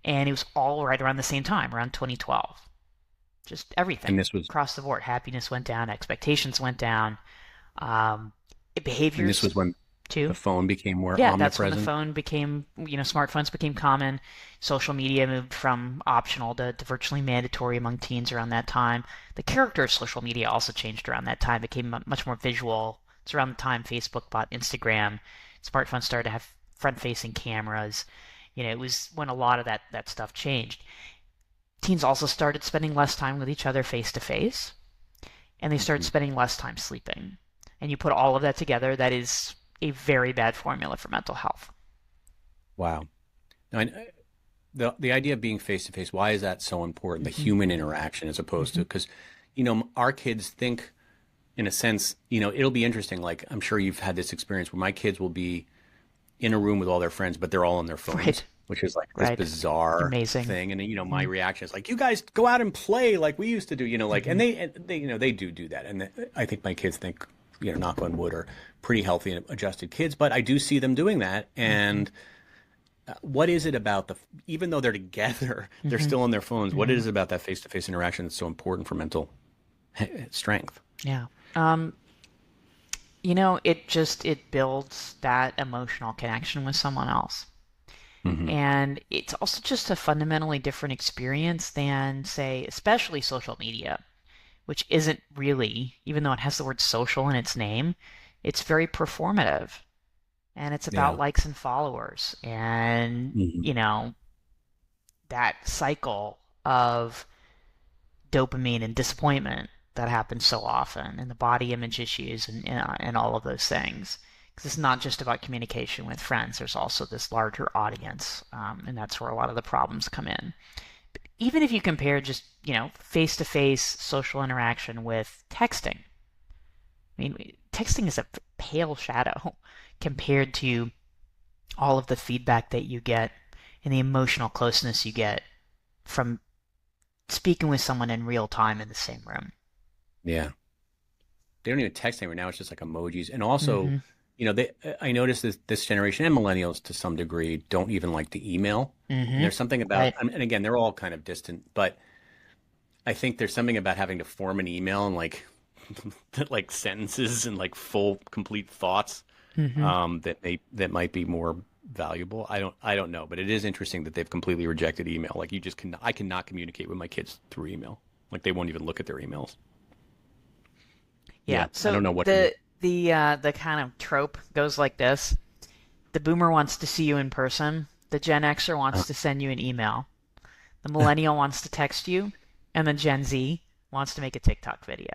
And it was all right around the same time, around 2012. Just And everything this was across the board. Happiness went down, expectations went down, um, and this behaviors was when the too. phone became more Yeah, that's when the omnipresent. phone became, smartphones became common. Social media moved from optional to virtually mandatory among teens around that time. The character of social media also changed around that time, became much more visual. It's around the time Facebook bought Instagram. Smartphones started to have front-facing cameras. It was when a lot of that stuff changed. Teens also started spending less time with each other face to face, and they started Mhm. spending less time sleeping. And you put all of that together, that is a very bad formula for mental health. Wow. Now, the idea of being face to face, why is that so important? The hmm human interaction as opposed to hmm because, our kids think in a sense, it'll be interesting. Like I'm sure you've had this experience where my kids will be in a room with all their friends, but they're all on their Right, phones, which is like this right. bizarre Amazing. thing. And my hmm reaction is like, "You guys go out and play like we used to do," like, hmm and they, they do that. And I think my kids think, knock on wood, are pretty healthy and adjusted kids, but I do see them doing that, hmm and what is it about even though they're together, they're Hmm. still on their phones. What Hmm. is it about that face-to-face interaction that's so important for mental strength? Yeah. It builds that emotional connection with someone else. Hmm. And it's also just a fundamentally different experience than, say, especially social media, which isn't really, even though it has the word social in its name, it's very performative. And it's about Yeah. likes and followers. And, Hmm. that cycle of dopamine and disappointment that happens so often, and the body image issues, and all of those things. Because it's not just about communication with friends. There's also this larger audience, and that's where a lot of the problems come in. But even if you compare just face-to-face social interaction with texting, I mean, texting is a pale shadow compared to all of the feedback that you get and the emotional closeness you get from speaking with someone in real time in the same room. Yeah. They don't even text anymore. Now it's just like emojis. And also, Mm-hmm. I noticed this generation and millennials to some degree don't even like to email. And Mm-hmm. there's something about, Right. and again, they're all kind of distant, but I think there's something about having to form an email and like, like sentences and like full, complete thoughts, Mm-hmm. that might be more valuable. I don't know, but it is interesting that they've completely rejected email. Like I cannot communicate with my kids through email. Like they won't even look at their emails. Yeah. Yeah, I So don't know what to do. the kind of trope goes like this: the boomer wants to see you in person, the Gen Xer wants to send you an email, the millennial wants to text you, and the Gen Z wants to make a TikTok video.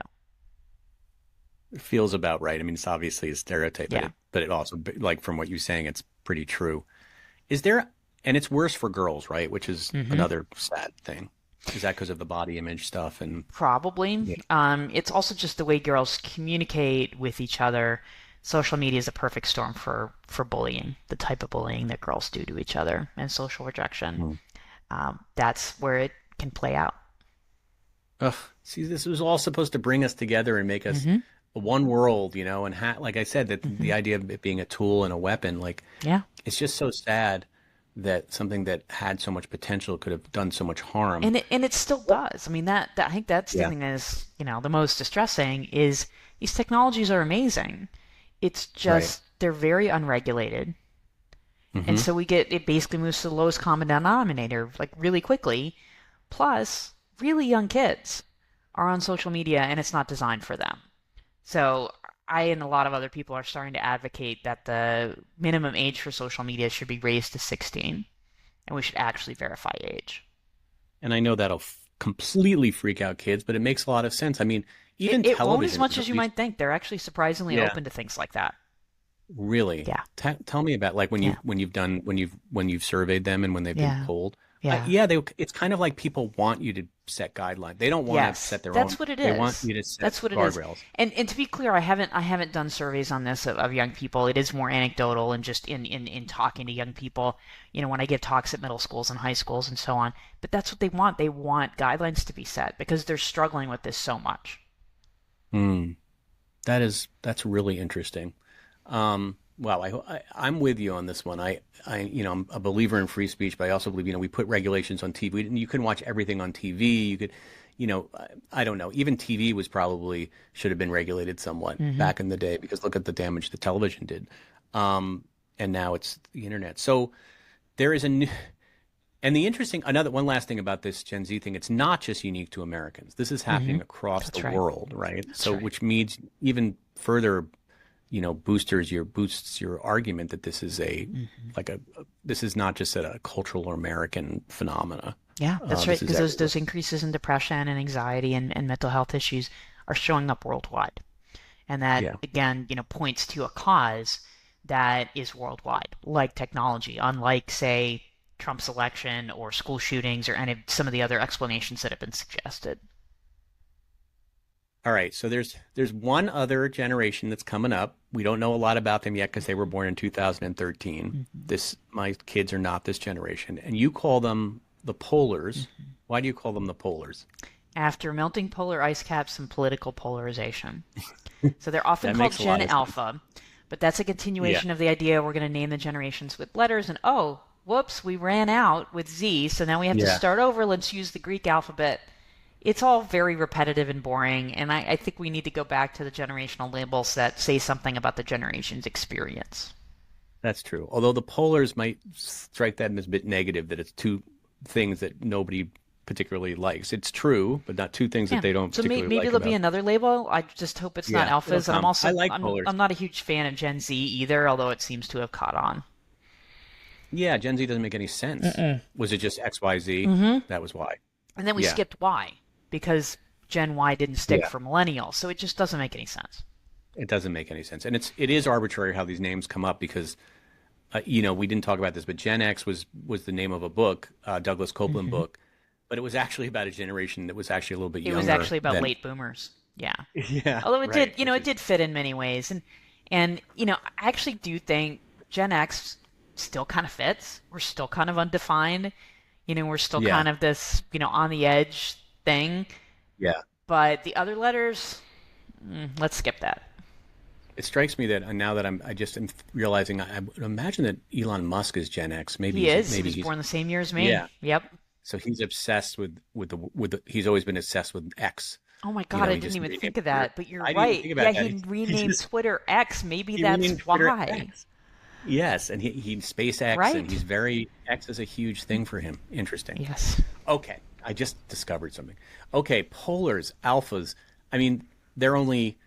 It feels about right. I mean, it's obviously a stereotype, Yeah. but it also, like from what you're saying, it's pretty true. Is there, and it's worse for girls, right? Which is Mm-hmm. another sad thing. Is that because of the body image stuff? And Probably. yeah, It's also just the way girls communicate with each other. Social media is a perfect storm for bullying, the type of bullying that girls do to each other, and social rejection. mm. That's where it can play out. Ugh, see, this was all supposed to bring us together and make us Hmm. one world, and like I said, that Hmm. the idea of it being a tool and a weapon, like Yeah. it's just so sad that something that had so much potential could have done so much harm. And it still does. I mean, that I think that's the Yeah, thing that is, the most distressing is these technologies are amazing. It's right. just they're very unregulated. And Hmm. so it basically moves to the lowest common denominator like really quickly. Plus, really young kids are on social media and it's not designed for them. So I and a lot of other people are starting to advocate that the minimum age for social media should be raised to 16, and we should actually verify age. And I know that'll completely freak out kids, but it makes a lot of sense. I mean, It, even it won't as television much is as at you least, might think. They're actually surprisingly yeah, open to things like that. really. Yeah, Tell me about like yeah, when you've surveyed them and when they've been yeah, polled. yeah. Yeah, it's kind of like people want you to set guidelines. They don't want to Yes, set their own. that's what it They want is. you to set That's what it is. guardrails. And to be clear, I haven't done surveys on this of young people. It is more anecdotal and just in talking to young people, when I give talks at middle schools and high schools and so on. But that's what they want. They want guidelines to be set because they're struggling with this so much. Hmm. That's really interesting. Wow, I'm with you on this one. I'm a believer in free speech, but I also believe, we put regulations on TV. And you can watch everything on TV. You could, I don't know. Even TV was probably should have been regulated somewhat Hmm. back in the day because look at the damage the television did. And now it's the internet. So there is a new, and the interesting, another one last thing about this Gen Z thing, it's not just unique to Americans. This is Hmm. happening across the That's right. world, right? That's So right. which means even further, boosts your argument that this is Hmm. this is not just a cultural or American phenomena. Yeah, that's right. This is Because those everywhere. those increases in depression and anxiety and mental health issues are showing up worldwide. And that, Yeah. again, points to a cause that is worldwide, like technology, unlike, say, Trump's election or school shootings or any of some of the other explanations that have been suggested. All right. So there's one other generation that's coming up. We don't know a lot about them yet because they were born in 2013. Hmm. My kids are not this generation, and you call them the polars. Hmm. Why do you call them the polars? After melting polar ice caps and political polarization. So they're often That called makes a lot Gen of sense. Alpha, but that's a Yeah. continuation of the idea we're going to name the generations with letters, and oh, whoops, we ran out with Z, so now we have to Yeah. start over. Let's use the Greek alphabet. It's all very repetitive and boring, and I think we need to go back to the generational labels that say something about the generation's experience. That's true. Although the polars might strike that as a bit negative that it's two things that nobody particularly likes. It's true, but not two things that Yeah. they don't So particularly maybe like there'll be about. another label. I just hope it's not Yeah, it'll alphas. And I'm come. I also like I'm polars. not a huge fan of Gen Z either, although it seems to have caught on. Yeah, Gen Z doesn't make any sense. Was it just XYZ? Mm-hmm. That was why. And then we Yeah. skipped Y because Gen Y didn't stick Yeah. for millennials, so it just doesn't make any sense. It doesn't make any sense. And it is arbitrary how these names come up because we didn't talk about this, but Gen X was the name of a book, Douglas Copeland Hmm. book, but it was actually about a generation that was actually a little bit It was younger actually about than. late boomers. Yeah. Yeah, Although it did, right. it did fit in many ways. And I actually do think Gen X still kind of fits. We're still kind of undefined. We're still Yeah, kind of this, on the edge thing. yeah. But the other letters, let's skip that. It strikes me that now that I just am realizing I would imagine that Elon Musk is Gen X. He is. He Maybe was he's born the same year as me. yeah. Yep. So he's obsessed with he's always been obsessed with X. Oh my God, I He didn't just even renamed think of Twitter. that. But you're I didn't even right. think Yeah, about that. he He renamed just Twitter X. Maybe he that's renamed Twitter why. X. Yes, and he SpaceX, and Right? he's very X is a huge thing for him. Interesting. Yes. Okay, I just discovered something. Okay, polars, alphas. I mean, they're only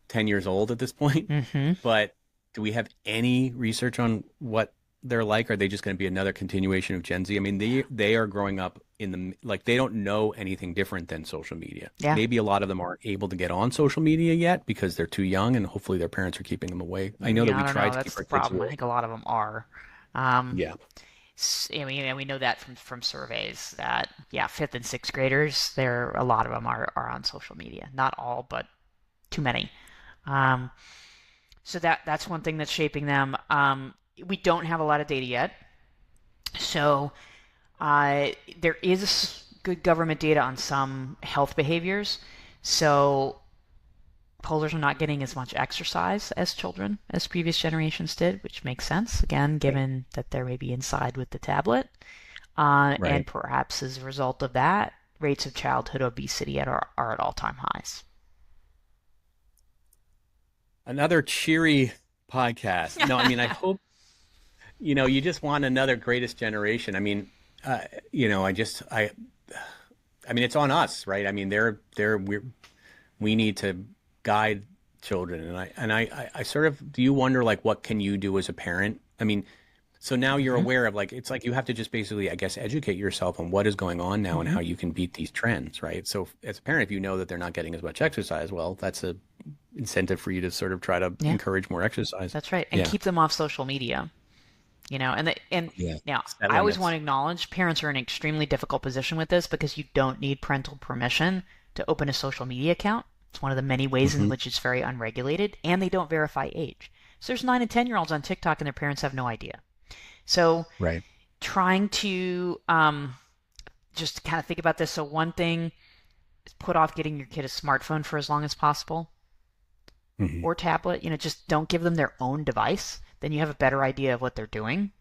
10 years old at this point, Hmm. but do we have any research on what they're like? Are they just going to be another continuation of Gen Z? I mean, they are growing up in the like they don't know anything different than social media. Yeah. Maybe a lot of them aren't able to get on social media yet because they're too young, and hopefully their parents are keeping them away. I know that Yeah, I we don't know. tried to keep That's the our kids problem. I away. think a lot of them are. Um, Yeah, I mean, and we know that from surveys that yeah, fifth and sixth graders, there a lot of them are on social media. Not all, but too many. Um, so that's one thing that's shaping them. We don't have a lot of data yet, so there is good government data on some health behaviors. So polars are not getting as much exercise as children as previous generations did, which makes sense, again, right, given that they're maybe inside with the tablet. And right. perhaps as a result of that, rates of childhood obesity are at all-time highs. Another cheery podcast. No, I mean, I hope you just want another greatest generation. I mean, uh, I mean, it's on us, right? I mean, we need to guide children, and I sort of do you wonder like what can you do as a parent? I mean, so now you're Hmm. aware of like it's like you have to just basically, I guess, educate yourself on what is going on now and Hmm. how you can beat these trends, right? So as a parent, if you know that they're not getting as much exercise, well, that's a incentive for you to sort of try to Yeah, encourage more exercise. that's right. And Yeah. keep them off social media. And Yeah. now Set I always limits. want to acknowledge parents are in an extremely difficult position with this because you don't need parental permission to open a social media account. It's one of the many ways in Hmm. which it's very unregulated, and they don't verify age. So there's 9 and 10-year-olds on TikTok and their parents have no idea. So Right. trying to just kind of think about this. So one thing is put off getting your kid a smartphone for as long as possible Hmm. or tablet. Just don't give them their own device. Then you have a better idea of what they're doing.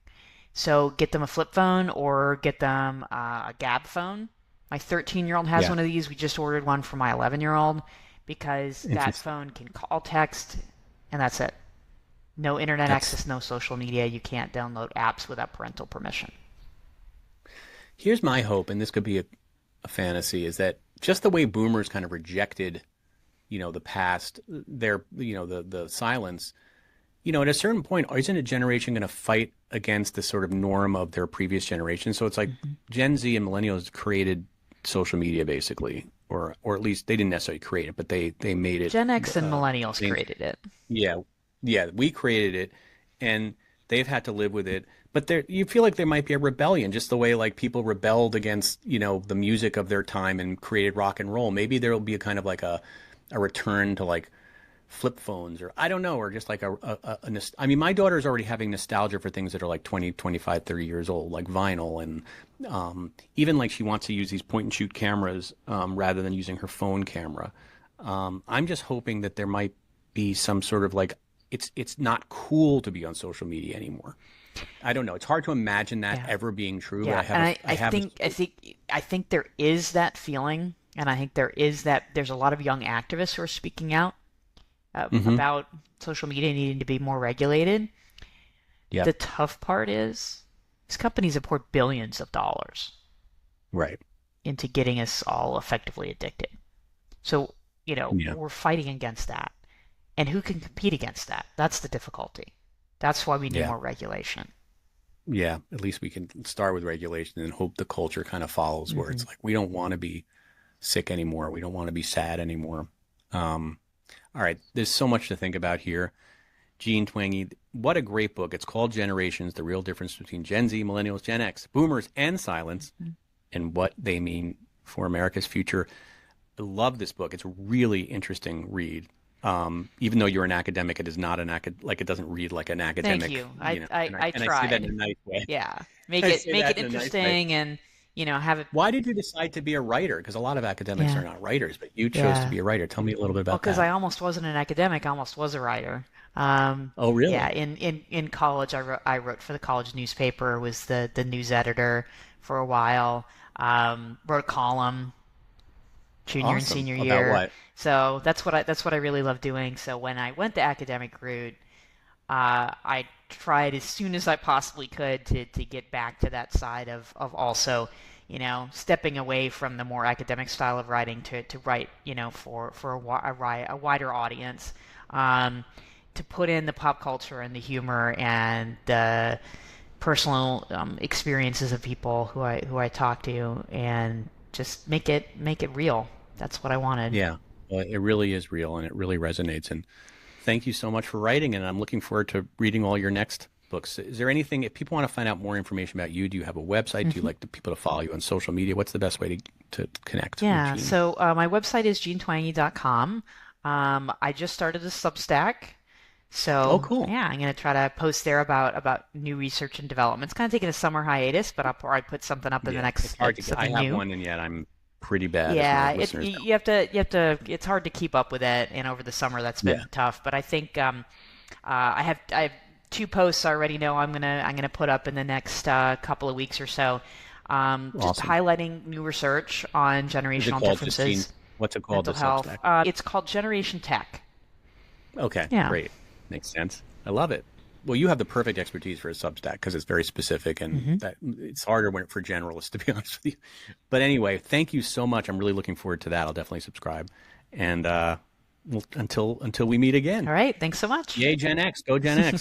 So get them a flip phone or get them a Gab phone. My 13-year-old has Yeah. one of these. We just ordered one for my 11-year-old because that Interesting. phone can call, text, and that's it. No internet That's access, no social media. You can't download apps without parental permission. Here's my hope, and this could be a fantasy, is that just the way boomers kind of rejected, the past, the silence, at a certain point, isn't a generation going to fight against the sort of norm of their previous generation? So it's like Hmm. Gen Z and millennials created social media basically, or at least they didn't necessarily create it, but they made it. Gen X and Uh, millennials they, created it. yeah, yeah, we created it, and they've had to live with it. But you feel like there might be a rebellion, just the way like people rebelled against, the music of their time and created rock and roll. Maybe there will be a kind of like a return to like flip phones or I don't know, or just like I mean, my daughter's already having nostalgia for things that are like 20, 25, 30 years old, like vinyl. And even like she wants to use these point and shoot cameras rather than using her phone camera. I'm just hoping that there might be some sort of like, it's not cool to be on social media anymore. I don't know. It's hard to imagine that Yeah. ever being true, but Yeah, and I have a, I think there is that feeling, and I think there's a lot of young activists who are speaking out hmm about social media needing to be more regulated. The Yep. tough part is these companies have poured billions of dollars Right. into getting us all effectively addicted. So, Yeah. we're fighting against that. And who can compete against that? That's the difficulty. That's why we need Yeah. more regulation. Yeah. At least we can start with regulation and hope the culture kind of follows where Hmm. it's like, we don't want to be sick anymore. We don't want to be sad anymore. Um, all right. There's so much to think about here. Gene Twenge, what a great book. It's called Generations, The Real Difference Between Gen Z, Millennials, Gen X, Boomers, and Silence, and what they mean for America's future. I love this book. It's a really interesting read. Even though you're an academic, it is not an like it doesn't read like an Thank academic, you. I and I say that in tried. a nice way. Yeah. I say Make it that in a nice way. interesting and, have it. Why did you decide to be a writer? Because a lot of academics Yeah. are not writers, but you chose to Yeah. be a writer. Tell me a little bit Well, about because that. I almost wasn't an academic, I almost was a writer. Oh, Yeah, really? in college, I wrote for the college newspaper, was the news editor for a while, wrote a column junior and Awesome. senior About year. what? So that's what I really love doing. So when I went the academic route, I tried as soon as I possibly could to get back to that side of also, stepping away from the more academic style of writing to write, for a wider audience, um, to put in the pop culture and the humor and the personal experiences of people who I talk to, and just make it real. That's what I wanted. Yeah. Well, it really is real and it really resonates. And thank you so much for writing. And I'm looking forward to reading all your next books. Is there anything, if people want to find out more information about you, do you have a website? Do you Hmm. like the people to follow you on social media? What's the best way to connect with Yeah, Gene? so my website is genetwangy.com. I just started a Substack. Oh, So cool. yeah, I'm gonna try to post there about new research and development. It's kind of taking a summer hiatus, but I'll probably put something up in the Yeah. It's next hard to get. I something have new. one and yet I'm pretty bad, as my Yeah, listeners know. you have to. It's hard to keep up with it, and over the summer that's Yeah. been tough. But I think I have two posts I already know I'm gonna put up in the next couple of weeks or so, just Awesome. highlighting new research on Is it generational called just Gene? differences, What's it called, the mental health. Substack? It's called Generation Tech. Okay, Yeah. great. Makes sense. I love it. Well, you have the perfect expertise for a Substack because it's very specific and Hmm. that it's harder when for generalists, to be honest with you. But anyway, thank you so much. I'm really looking forward to that. I'll definitely subscribe. And until we meet All again. right, thanks so much. Yay, Gen X. Go Gen X.